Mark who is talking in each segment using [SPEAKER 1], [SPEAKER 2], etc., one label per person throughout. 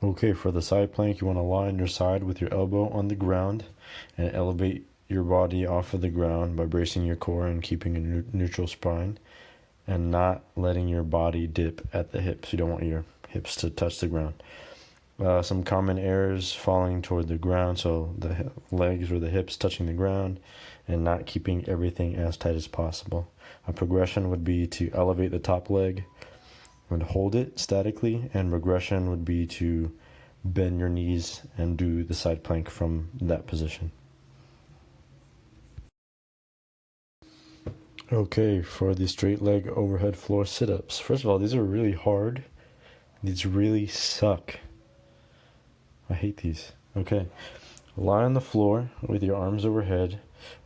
[SPEAKER 1] Okay, for the side plank, you want to lie on your side with your elbow on the ground and elevate your body off of the ground by bracing your core and keeping a neutral spine and not letting your body dip at the hips. You don't want your hips to touch the ground. Some common errors: falling toward the ground, so the legs or the hips touching the ground, and not keeping everything as tight as possible. A progression would be to elevate the top leg and hold it statically, and regression would be to bend your knees and do the side plank from that position. Okay, for the straight leg overhead floor sit-ups. First of all, these are really hard. These really suck. I hate these. Okay. Lie on the floor with your arms overhead.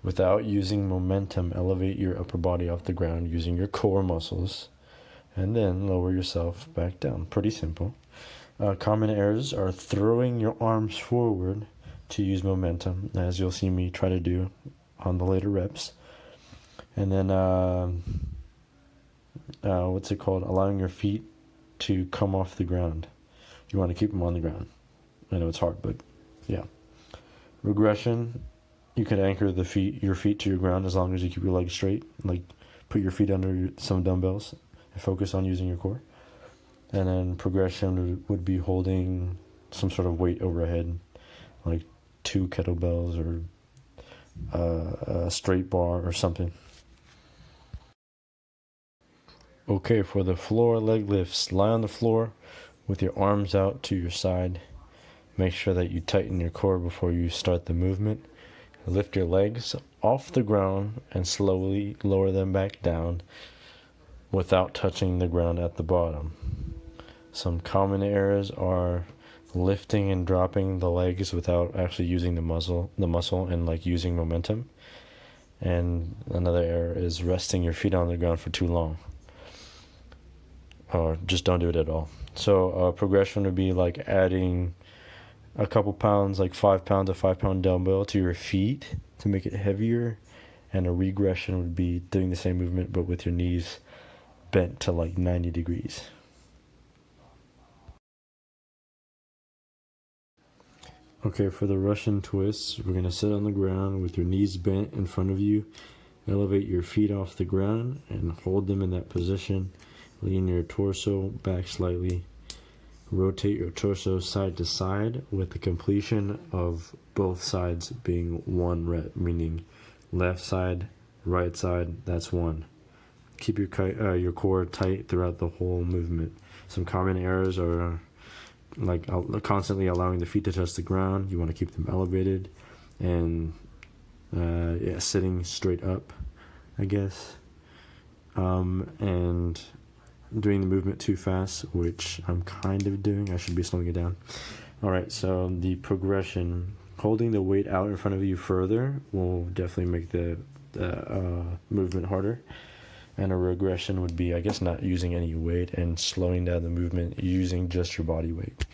[SPEAKER 1] Without using momentum, elevate your upper body off the ground using your core muscles, and then lower yourself back down. Pretty simple. Common errors are throwing your arms forward to use momentum, as you'll see me try to do on the later reps. And then, allowing your feet to come off the ground. You want to keep them on the ground. I know it's hard, but yeah. Regression, you can anchor your feet to your ground as long as you keep your legs straight. Like, put your feet under some dumbbells and focus on using your core. And then progression would be holding some sort of weight overhead, like 2 kettlebells or a straight bar or something. Okay, for the floor leg lifts, lie on the floor with your arms out to your side. Make sure that you tighten your core before you start the movement. Lift your legs off the ground and slowly lower them back down without touching the ground at the bottom. Some common errors are lifting and dropping the legs without actually using the muscle and like using momentum. And another error is resting your feet on the ground for too long. Or just don't do it at all. So progression would be like adding a couple pounds, like 5 pounds, a 5-pound dumbbell to your feet to make it heavier. And a regression would be doing the same movement but with your knees bent to like 90 degrees. Okay, for the Russian twists, we're going to sit on the ground with your knees bent in front of you. Elevate your feet off the ground and hold them in that position. Lean your torso back slightly. Rotate your torso side to side with the completion of both sides being 1 rep, meaning left side, right side, that's 1. Keep your core tight throughout the whole movement. Some common errors are like constantly allowing the feet to touch the ground. You want to keep them elevated and sitting straight up, I guess. And doing the movement too fast, which I'm kind of doing. I should be slowing it down. All right, so the progression, holding the weight out in front of you further will definitely make the movement harder. And a regression would be, I guess, not using any weight and slowing down the movement using just your body weight.